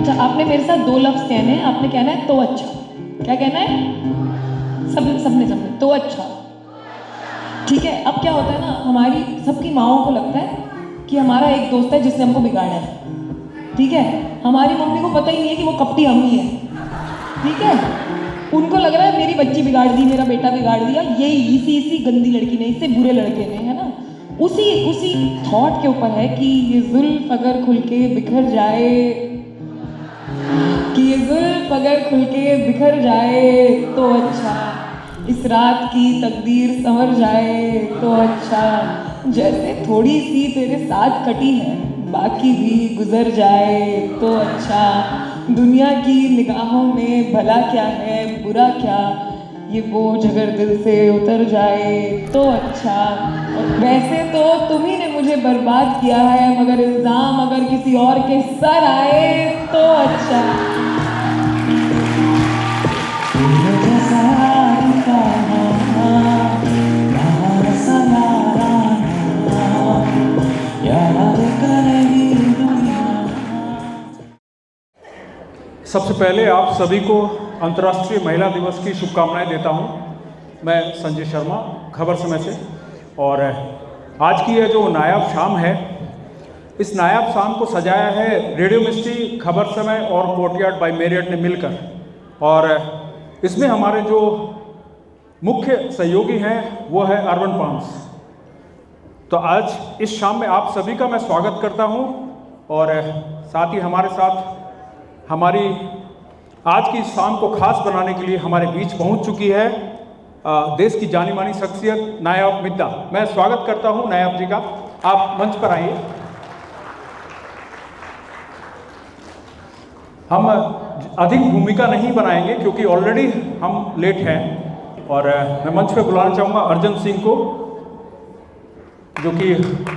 अच्छा, आपने मेरे साथ 2 लफ्ज़ कहने हैं। आपने कहना है तो अच्छा। क्या कहना है? सबने तो अच्छा। ठीक है। अब क्या होता है ना, हमारी सबकी माँओं को लगता है कि हमारा एक दोस्त है जिसने हमको बिगाड़ा है। ठीक है। हमारी मम्मी को पता ही नहीं है कि वो कपटी हम ही है। ठीक है। उनको लग रहा है मेरी बच्ची बिगाड़ दी, मेरा बेटा बिगाड़ दिया, यही इसी गंदी लड़की ने, इससे बुरे लड़के ने, है ना। उसी थॉट के ऊपर है कि ये जुल्फ अगर खुल के बिखर जाए, कि ये जुल्फ अगर खुल के बिखर जाए तो अच्छा, इस रात की तकदीर संवर जाए तो अच्छा, जैसे थोड़ी सी तेरे साथ कटी है बाकी भी गुजर जाए तो अच्छा, दुनिया की निगाहों में भला क्या है बुरा क्या, ये बोझ अगर दिल से उतर जाए तो अच्छा। वैसे तो तुम ही ने मुझे बर्बाद किया है, मगर इल्ज़ाम अगर किसी और के सर आए तो अच्छा। सबसे पहले आप सभी को अंतर्राष्ट्रीय महिला दिवस की शुभकामनाएं देता हूं। मैं संजय शर्मा, खबर समय से। और आज की यह जो नायाब शाम है, इस नायाब शाम को सजाया है रेडियो मिस्ट्री, खबर समय और कोर्टयार्ड बाय मेरियट ने मिलकर। और इसमें हमारे जो मुख्य सहयोगी हैं वो है अर्बन पाम्स। तो आज इस शाम में आप सभी का मैं स्वागत करता हूं। और साथ ही हमारे साथ हमारी आज की शाम को खास बनाने के लिए हमारे बीच पहुंच चुकी है देश की जानी मानी शख्सियत नायाब मिद्दा। मैं स्वागत करता हूं नायाब जी का। आप मंच पर आइए। हम अधिक भूमिका नहीं बनाएंगे क्योंकि ऑलरेडी हम लेट हैं। और मैं मंच पर बुलाना चाहूँगा अर्जुन सिंह को, जो कि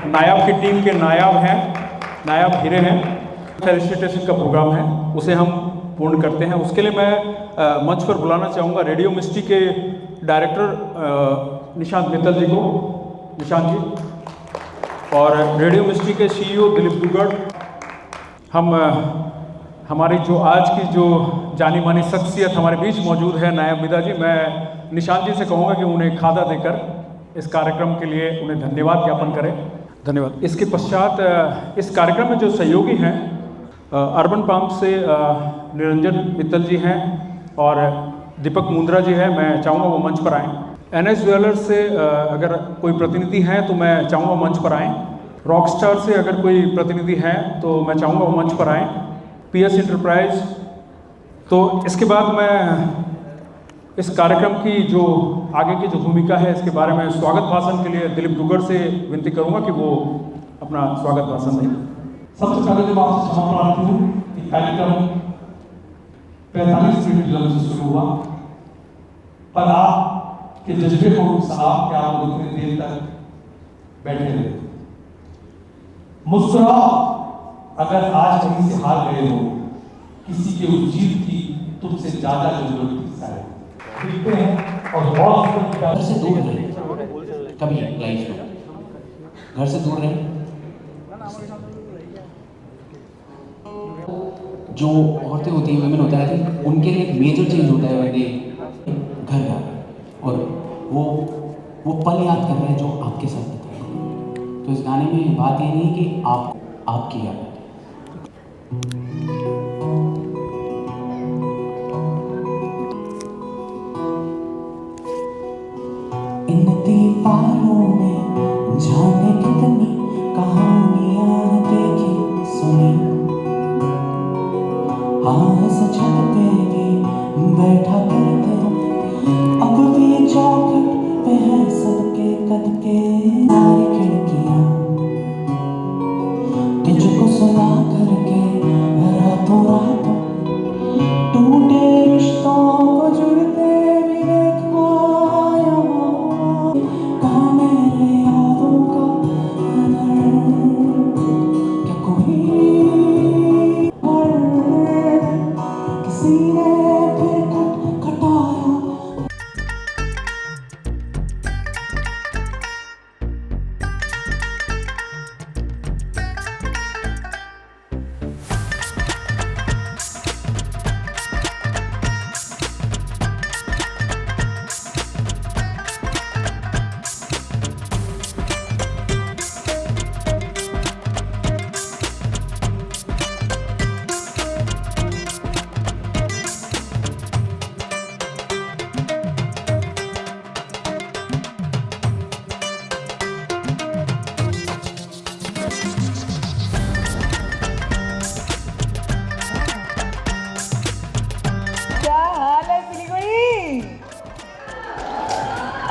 नायाब की टीम के नायाब हैं, नायाब हीरे हैं। फेलिसिटेशन का प्रोग्राम है, उसे हम पूर्ण करते हैं। उसके लिए मैं मंच पर बुलाना चाहूँगा रेडियो मिस्ट्री के डायरेक्टर निशांत मित्तल जी को। निशांत जी। और रेडियो मिस्ट्री के सीईओ दिलीप दुगड़। हम हमारी जो आज की जो जानी मानी शख्सियत हमारे बीच मौजूद है नायाब मिद्दा जी, मैं निशांत जी से कहूँगा कि उन्हें खादा देकर इस कार्यक्रम के लिए उन्हें धन्यवाद ज्ञापन करें। धन्यवाद। इसके पश्चात इस कार्यक्रम में जो सहयोगी हैं अर्बन पाम्प से निरंजन मित्तल जी हैं और दीपक मुंद्रा जी हैं। मैं चाहूँगा वो मंच पर आएँ। एनएस ज्वेलर्स से अगर कोई प्रतिनिधि हैं तो मैं चाहूँगा मंच पर आएँ। रॉकस्टार से अगर कोई प्रतिनिधि हैं तो मैं चाहूँगा वो मंच पर आएँ। PS enterprise. तो इसके बाद मैं इस कार्यक्रम की जो आगे की जो भूमिका है इसके बारे में स्वागत भाषण के लिए दिलीप दुगड़ से विनती करूँगा कि वो अपना स्वागत भाषण दें। सबसे पहले तो आपसे क्षमा प्रार्थी हूँ कि कार्यक्रम 45 मिनट विलंब से शुरू हुआ, पर आपके जज्बे को सलाम कि आप लोग इतनी देर तक बैठे रहे। मुस्कुराओ अगर आज कहीं से हार गए हो, किसी के उस जीत की तुमसे ज्यादा जरूरत थी शायद। देखते हैं और बहुत घर से दूर रहे, कभी लाइफ में घर से दूर रहे। जो औरतें होती हैं, वुमेन होता है, उनके लिए एक मेजर चेंज होता है when घर जा रहे हैं और वो पल याद कर रहे हैं जो आपके साथ बताए। तो इस गाने में बात ये नहीं कि आपकी याद है। इन दीवारों में जाने कितनी कहानियां देखी सुनी, हाँ सच पे भी बैठा करते, अब भी चौखट पे है सबके कद के सारी खिड़कियां, तुझको सुना करके रातों रातों टूटे रिश्तों को जुड़ते भी देखा यहाँ, कहाँ मेरे यादों का क्या कोई किसी ने फिर खट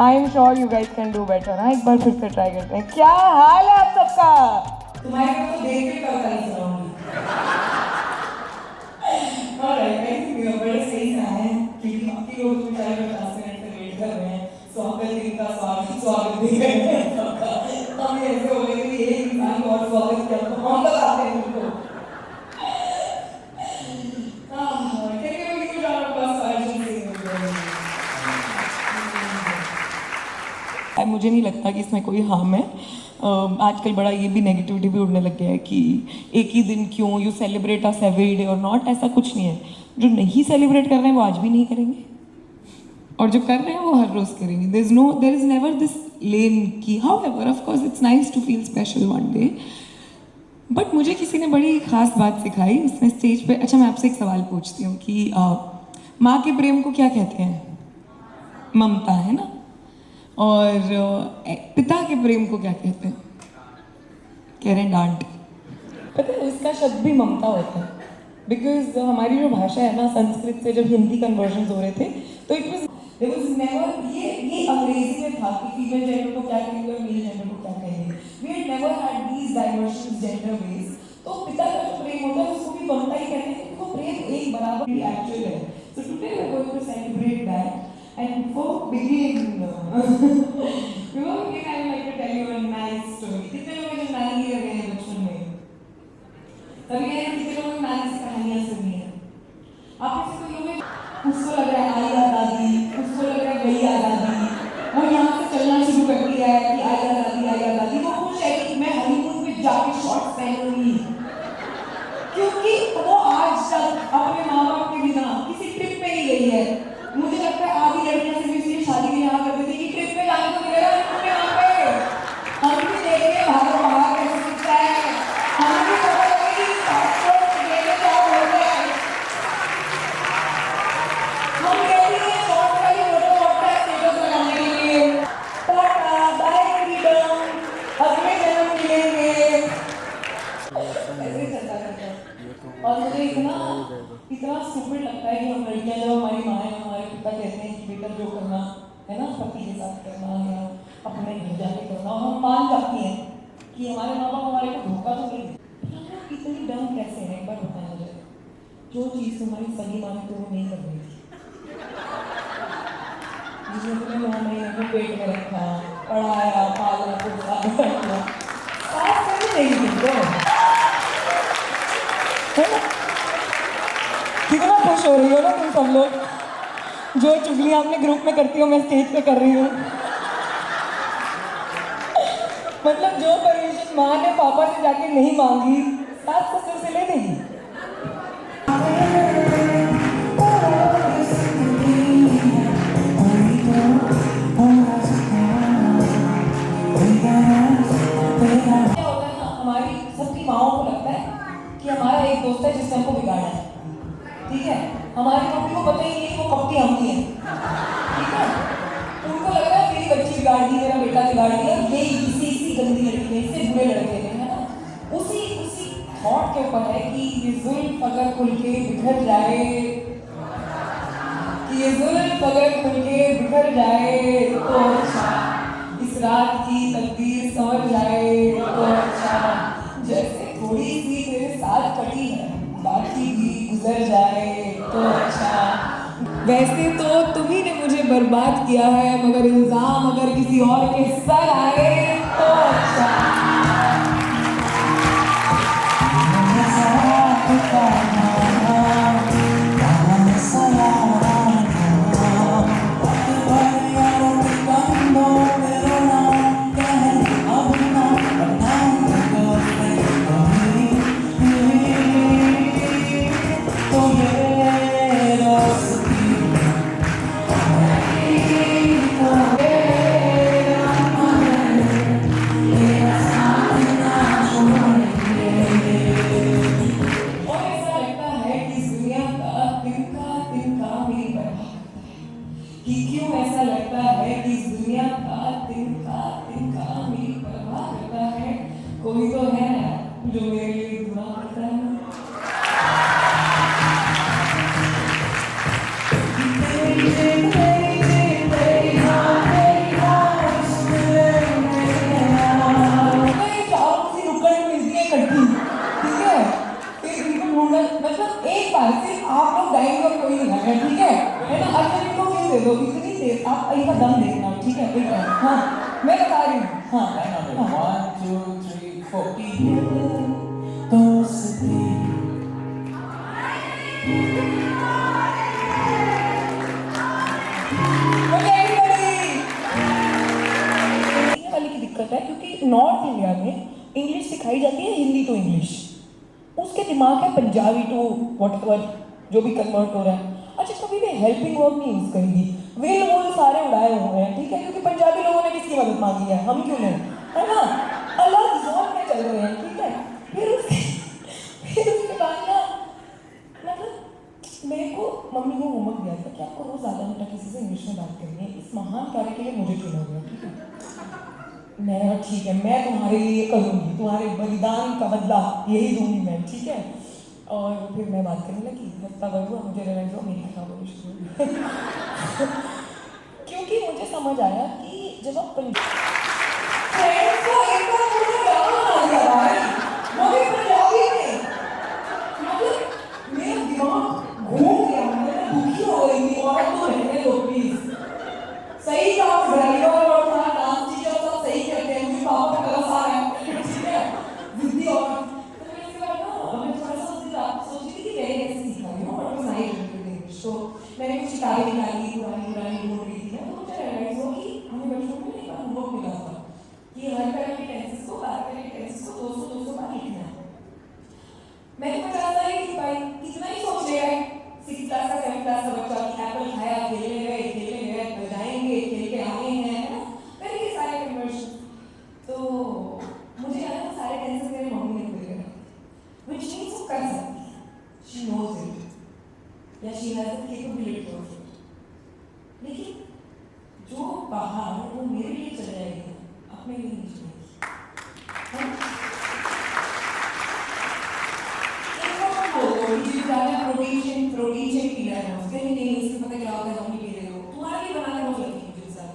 I am sure you guys can do better. हाँ, एक बार फिर से ट्राई करते हैं। क्या हाल है आप सबका? तुम्हारे को तो देख के पता नहीं सुनाऊंगी। ऑलराइट, आई थिंक बड़े सही से आए हैं क्योंकि बाकी लोग तो 50 मिनट से वेट कर रहे हैं। स्वागत दिन का स्वागत भी कर रहे हैं सबका। हम ऐसे हो गए कि एक इंसान को और स्वागत किया तो हम बताते हैं उनको। मुझे नहीं लगता कि इसमें कोई हार्म है। आजकल बड़ा ये भी नेगेटिविटी भी उड़ने लग गया है कि एक ही दिन क्यों, you celebrate us every day और नॉट। ऐसा कुछ नहीं है। जो नहीं सेलिब्रेट कर रहे हैं वो आज भी नहीं करेंगे और जो कर रहे हैं वो हर रोज करेंगे। There is never this lane की however of course it's nice to feel special one day. But मुझे किसी ने बड़ी खास बात सिखाई उसने स्टेज पे। अच्छा, मैं आपसे एक सवाल पूछती हूँ कि माँ के प्रेम को क्या कहते हैं? ममता, है ना? और पिता के प्रेम को क्या कहते हैं? कह रहे हैं डांट। पता है उसका शब्द भी ममता होता है। बिकॉज हमारी जो भाषा है ना, संस्कृत से जब हिंदी कन्वर्जन हो रहे थे तो इट वाज नेवर ये अंग्रेजी में था कि फीमेल जेंडर को क्या कहेंगे और मेल जेंडर को क्या कहेंगे। We had never had these diversions gender base. तो पिता का जो प्रेम होता है उसको भी ममता ही कहते हैं क्योंकि वो प्रेम एक बराबर एक्चुअल है। So today we are going to celebrate that. And before beginning, I would like to tell you a nice story. कितने लोग जो नानी के गए हैं बचपन में? तभी गए हैं कितने लोगों ने नानी से कहानियाँ सुनी हैं? आप में से कोई लोग उसको लग रहा है आई आज़ादी, उसको लग रहा है गई आज़ादी, वो यहाँ से चलना शुरू कर दिया है कि आई आज़ादी। वो खुश है कि मैं हनीमून पे जाके शॉर्ट्स पहनूंगी क्योंकि वो आज तक अपने माँ बाप के बिना किसी ट्रिप पे नहीं गई है। मुझे लगता है आधी लड़कियां से भी इसलिए शादी भी यहाँ कर देती कि ट्रिप पे जाने को मिलेगा यहाँ पे। हम भी देखेंगे भागो बाहर कैसे दिखता है। हम भी पता लगे कि पासपोर्ट लेने क्या बोल रहे हैं। हम कहते हैं शॉर्ट वाली फोटो व्हाट्सएप स्टेटस लगाने के लिए। टाटा बाय फ्रीडम, अगले जन्म मिलेंगे। ऐसे चलता रहता है। और मुझे इतना स्टूपिड लगता है कि हम लड़कियां जब हमारी माँ है हमारे पिता कहते हैं कि बेटा जो करना है ना पति के साथ करना या अपने घर जाके करना, और हम मान जाती हैं कि हमारे माँ बाप हमारे को धोखा तो नहीं देते। हम लोग इतनी डम कैसे हैं? एक बार बताएं मुझे। जो चीज़ तुम्हारी सगी माँ ने तो वो नहीं कर रही थी, जिसने तुम्हें 9 महीने को पेट में रखा, पढ़ाया, पाला, पोसा, सास कभी नहीं तुमको। कितना खुश हो रही हो ना तुम सब लोग? जो चुगली आपने ग्रुप में करती हो मैं स्टेज पे कर रही हूँ। मतलब जो परमिशन माँ ने पापा से जाके नहीं मांगी, सास ससुर से ले लेगी। क्या होता है ना, हमारी सबकी माँओं को लगता है कि हमारा एक दोस्त है जिसने हमको बिगाड़ा है। ठीक है, हमारी मम्मी को पता ही नहीं वो कपटी हम ही है। ठीक है, उनको लग रहा है मेरी बच्ची बिगाड़ दी, मेरा बेटा बिगाड़ दिया, ये इसी गंदी लड़की ने, इससे बुरे लड़के ने, है ना। उसी थॉट के ऊपर है कि ये जुल्म अगर खुल के बिखर जाए, तो अच्छा, इस रात की तकदीर संवर जाए तो अच्छा, जैसे थोड़ी सी तेरे साथ कटी है बाकी भी गुजर जाए तो अच्छा। वैसे तो तुम्ही ने मुझे बर्बाद किया है, मगर इल्जाम अगर किसी और के सर आए तो अच्छा। कोई तो है जो मेरे लिए दुआ करता है। मतलब एक बार सिर्फ आप लोग गाएंगे और कोई नहीं गाएगा, ठीक है ना? अर्जुन को क्यों दे दो इतनी देर, आप इनका दम देखना, ठीक है? एक बार, हाँ मैं बता रही हूँ, हाँ 1 2 3 4 वाले की दिक्कत है क्योंकि नॉर्थ इंडिया में इंग्लिश सिखाई जाती है, हिंदी टू इंग्लिश, उसके दिमाग है पंजाबी टू व्हाटएवर जो भी कन्वर्ट हो रहा है। अच्छा कभी भी हेल्पिंग वर्ब नहीं यूज करेगी, विल वुल सारे उड़ाए हुए हैं, ठीक है? क्योंकि पंजाबी लोगों ने किसकी मदद मांगी है, हम क्यों नहीं, है ना? अलग जोन में चल रहे हैं, ठीक है? फिर उसके बाद ना मतलब मेरे को मम्मी ने होमवर्क दिया था कि आपको रोज आधा घंटा किसी से इंग्लिश में बात करनी है, इस महान कार्य के लिए मुझे चुना गया, ठीक है? मैं ठीक है, मैं तुम्हारे लिए करूँगी, तुम्हारे बलिदान का बदला यही दूंगी मैं, ठीक है? और फिर मैं बात करने लगी, हफ्ता भर हुआ, मुझे रियलाइज हुआ मेरी खराब होनी शुरू हुई क्योंकि मुझे समझ आया कि जब आप फ्रेंड्स को एक बार मुझे गाना आ गया भाई, वो भी पंजाबी में, मतलब मेरा दिमाग घूम गया, मैं दुखी हो रही थी। और तो रहने दो प्लीज, सही कहा, ड्राइवर और तुम्हारा डांस टीचर सब सही कहते हैं, मुझे पापा का तरस आ रहा है, ठीक है? जिद्दी और तो मैं इसके बाद ना मैं थोड़ा सा उस दिन रात सोच रही थी कि मैंने कैसे सीखा है, और मैं नहीं इंग्लिश, तो मैंने कुछ किताबें निकाली, पुरानी ढूंढ रही थी ना, तो मुझे रियलाइज हुआ कि हमें बचपन में एक होमवर्क मिला था कि हर तरह के टेंसेस को, बात तरह के टेंसेस को 200 बार लिखना है। मैंने 50 बार लिखी पाई, कितना ही सोच लिया है 6th क्लास का 7th क्लास का बच्चा कि एप्पल खाया, खेलने गए बजाएंगे, खेल के आए हैं, है ना? मैंने ये सारे कन्वर्शन, तो मुझे याद है सारे टेंसेस मेरे मम्मी ने बोले हैं, which means वो कर सकती है, she knows it या she has the capability of it, लेकिन जो बाहर वो मेरे लिए चल जाएगी, अपने लिए नहीं चलेगी। प्रोटीन शेक पी रहे हो, नहीं उसमें पता क्या होता है, हम पी रहे हो, तुम्हारे लिए बनाना बहुत जल्दी मुझे साथ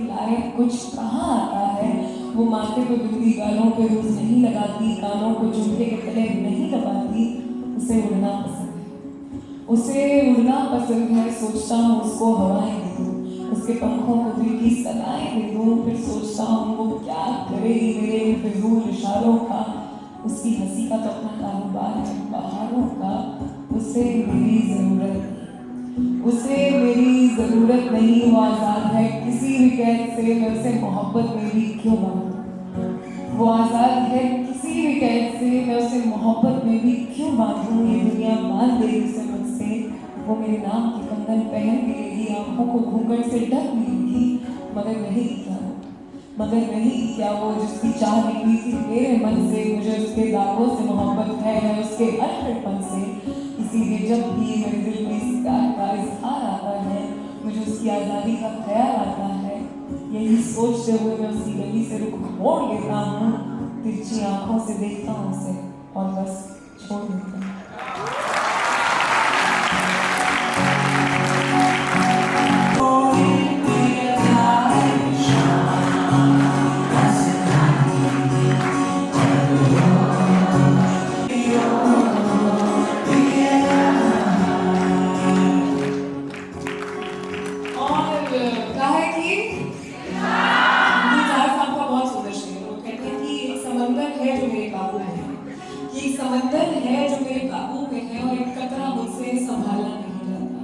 लायक कुछ कहाँ आता है, वो माथे पे बिंदी, गालों पे रोज नहीं लगाती, कानों को झुमके के तले नहीं दबाती, उसे उड़ना पसंद है, उसे उड़ना पसंद है, सोचता हूँ उसको हवाएं दे दूँ, उसके पंखों को दिल की सलाएं दे दूँ, फिर सोचता हूँ वो क्या करेगी मेरे फिजूल इशारों का, उसकी हंसी का तो अपना कारोबार है बहारों का, उसे मेरी ज़रूरत नहीं, वो आज़ाद है किसी भी कैद से, मैं उसे मोहब्बत मेरी क्यों बांधूं, वो आज़ाद है किसी भी कैद से, मैं उसे मोहब्बत में भी क्यों बांधूं, ये दुनिया बांध देगी उसे मुझसे, वो मेरे नाम की कंगन पहन भी लेगी, आंखों को घूंघट से ढक भी लेगी, मगर नहीं क्या वो जिसकी चाह निकली थी मेरे मन से, मुझे उसके दागों से मोहब्बत है उसके अनहड़पन से, इसीलिए जब भी मेरे दिल में इस प्यार का इजहार आता है, मुझे उसकी आज़ादी का ख्याल आता है, यही सोचते हुए मैं उसकी गली से रुख मोड़ लेता हूँ, तिरछी आंखों से देखता हूँ उसे और बस छोड़ देता हूँ। समंदर है जो मेरे काबू में है और एक कतरा मुझसे संभाला नहीं जाता,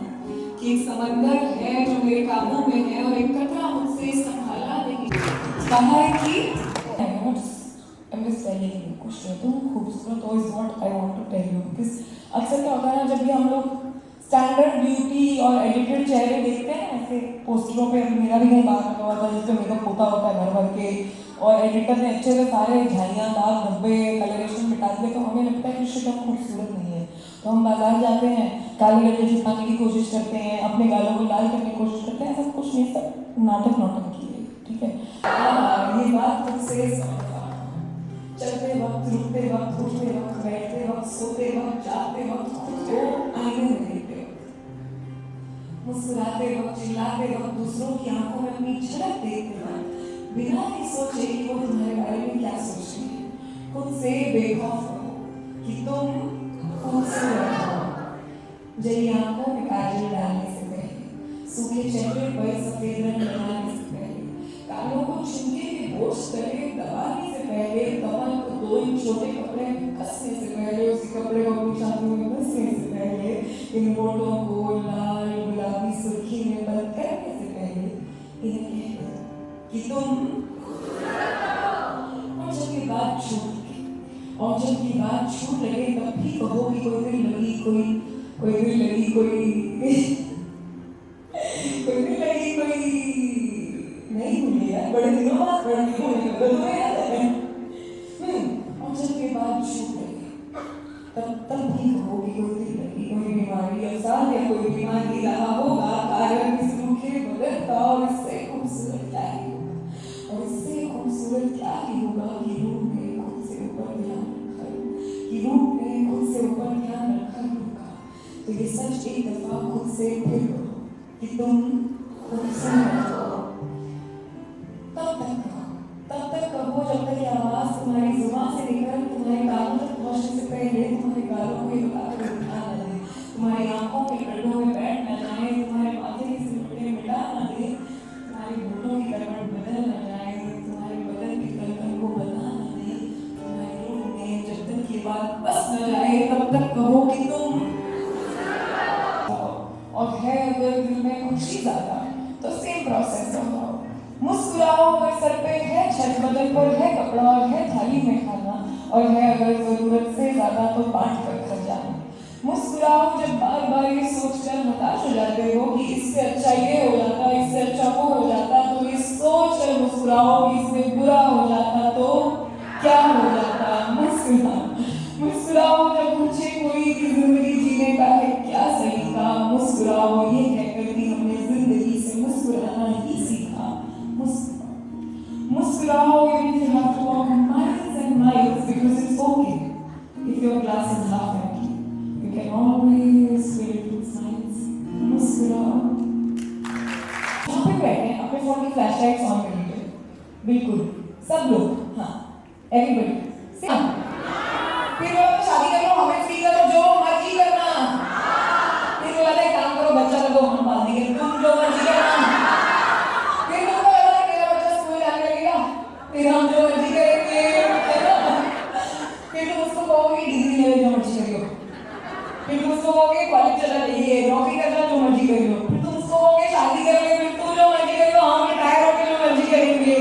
कि एक समंदर है जो मेरे काबू में है और एक कतरा मुझसे संभाला नहीं जाता। कहा है कि कुछ तुम खूबसूरत हो, is what I want to tell you, because अक्सर क्या होता है ना, जब भी हम लोग स्टैंडर्ड ब्यूटी और एडिटेड चेहरे देखते हैं ऐसे पोस्टरों पे, मेरा भी कहीं बात हुआ था जिसपे मेकअप होता होता है भर भर के, और एडिटर ने अच्छे से सारे झाइयाँ दाग धब्बे कलरेशन मिटा दिए, तो हमें लगता है कि शिट हम खूबसूरत नहीं है, तो हम बाजार जाते हैं, काले गले छुपाने की कोशिश करते हैं, अपने गालों को लाल करने की कोशिश करते हैं, सब कुछ नहीं, सब नाटक की है, ठीक है? ये बात तुमसे चलते वक्त, रुकते वक्त, उठते वक्त, बैठते वक्त, सोते वक्त, जाते वक्त, खुद को आईने में देखते वक्त, मुस्कुराते वक्त, चिल्लाते वक्त, दूसरों की आंखों में अपनी झलक देखते वक्त, बिना ही सोचे कि वो तुम्हारे बारे में क्या सोच रही है, खुद से बेखौफ हो कि तुम खूबसूरत हो। जली आंखों में काजल डालने से पहले, सूखे चेहरे पर सफेद रंग लगाने से पहले, कानों को झुमके के बोझ तले दबाने से पहले, कमर को 2 इंच छोटे कपड़े में कसने से पहले, उसी कपड़े को अपनी छाती में कसने से पहले, इन होठों को लाल गुलाबी सुर्खी में बंद करने से पहले, इन्हें कह दो कि तुम, और जब ये बात छूट गई, और जब ये बात छूट लगे, तब भी कहो कि कोई दिल लगी, कोई दिल लगी, कोई नहीं भूली यार, बड़े दिनों बाद तुम्हें याद है। और जब ये बात छूट गई, तब भी कहो कि कोई दिल लगी, कोई बीमारी अवसाद या कोई बीमारी रहा होगा, कारण इस रूखे बदन का, और इससे खूबसूरत क्या ही होगा, और इससे खूबसूरत क्या ही होगा कि रूप में खुद से ऊपर ध्यान रखकर, कि रूप में खुद से ऊपर ध्यान रखकर होगा। तो ये सच एक दफा खुद से फिर कहो कि तुम खूबसूरत हो। तब तक कहो जब तक ये आवाज तुम्हारी जुबान से निकल तुम्हारे कानों तक पहुंचने से पहले तुम्हारे गालों को लगाकर उठा न दे, तुम्हारी आंखों के गड्ढों में बैठ न जाए, तुम्हारे माथे के सिलवटे मिटा न दे, तुम्हारी घुटनों की करवट बदल न जाए, तुम्हारे बदन की धड़कन को बदला न दे, तुम्हारे रूह में जब तक ये बात बस न जाए, तब तक कहो कि तुम, और है अगर दिल में खुशी ज्यादा तो सेम प्रोसेस दोहराओ। मुस्कुराओ अगर सर पे है छत, बदन पर है कपड़ा और है थाली में खाना, और है अगर जरूरत से ज्यादा तो बांट कर खजाना। मुस्कुराओ जब बार बार ये सोचकर हताश हो जाते हो कि इससे अच्छा ये हो जाता, इससे अच्छा वो हो जाता, तो ये सोच कर मुस्कुराओ कि इससे बुरा हो जाता तो क्या हो जाता। मुस्कुराओ जब पूछे कोई कि जिंदगी जीने का है क्या सलीका, मुस्कुराओ ये कहकर कि हमने जिंदगी से मुस्कुराना ही सीखा। मुस्कुराओ even if you have to walk miles and miles, because it's okay if your glass is half empty, you can always fill it with smiles. मुस्कुराओ। यहाँ पे बैठे हैं, अपने फोन की फ्लैश लाइट्स ऑन कर लीजिए, बिल्कुल सब लोग, हाँ एवरीबडी, फिर वो शादी कर लो, हमें फ्री करो, जो मर्जी करना, फिर वो वाला काम करो, बच्चा कर दो, हम बात नहीं करेंगे, तुम जो मर्जी करना, फिर तुमको लगा मेरा बच्चा स्कूल जाने लगेगा, फिर हम जो मर्जी करेंगे, फिर तुम उसको कहोगे डिग्री ले जो मर्जी करियो, फिर तुम उसको कहोगे कॉलेज चला जाइए, नौकरी करना जो मर्जी करियो, फिर तुम उसको कहोगे शादी कर ले, फिर तुम जो मर्जी करियो, हम रिटायर होकर जो मर्जी करेंगे।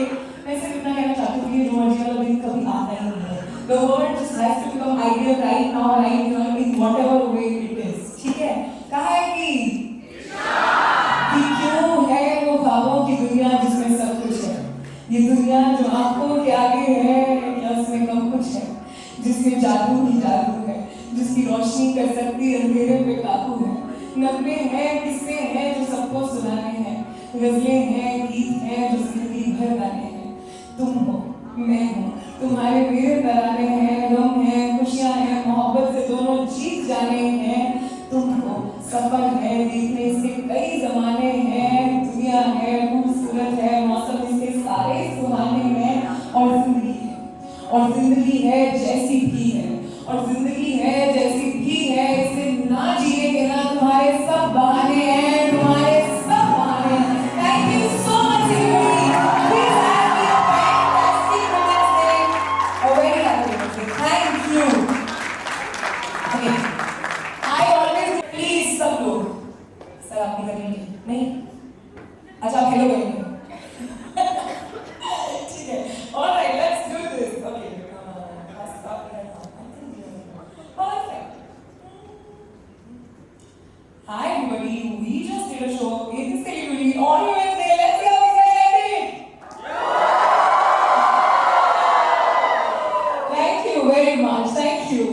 मैं सिर्फ इतना कहना चाहती हूँ कि जो मर्जी वाला दिन कभी आता ही नहीं है। The world just has to become ideal right now, right here, in whatever way it is. ठीक है? कहा है कि क्यों है वो ख्वाबों की दुनिया जिसमें सब कुछ है, ये दुनिया जो आंखों के आगे है, क्या उसमें कम कुछ है, जिसमें जादू ही जादू है, जिसकी रोशनी कर सकती अंधेरे पे काबू है। नगमे हैं, किस्से हैं जो सबको सुनाने हैं, गजलें हैं, गीत हैं जो जिंदगी भर गाने हैं। तुम हो, मैं हूँ, तुम्हारे मेरे तराने हैं, गम हैं, खुशियाँ हैं, मोहब्बत से दोनों जीत जाने हैं। तुम हो, सफर है, देखने इसके कई जमाने हैं, दुनिया है, खूबसूरत है, मौसम इसके सारे सुहाने हैं, और जिंदगी है जैसी भी है, और जिंदगी है जैसी भी है, इसे ना जिए के ना तुम्हारे सब बहाने हैं, तुम्हारे सब बहाने हैं। Thank you so much everybody. Please have me a fantastic Wednesday. A very happy Wednesday. Thank you. Okay. I always please सब लोग सर आप भी करेंगे नहीं? अच्छा आप हेलो करेंगे? ठीक है। All right, let's do this. Okay. Perfect. Hi everybody, we just did a show in the Siliguri on Wednesday. Let's see how we get it. Thank you very much. Thank you.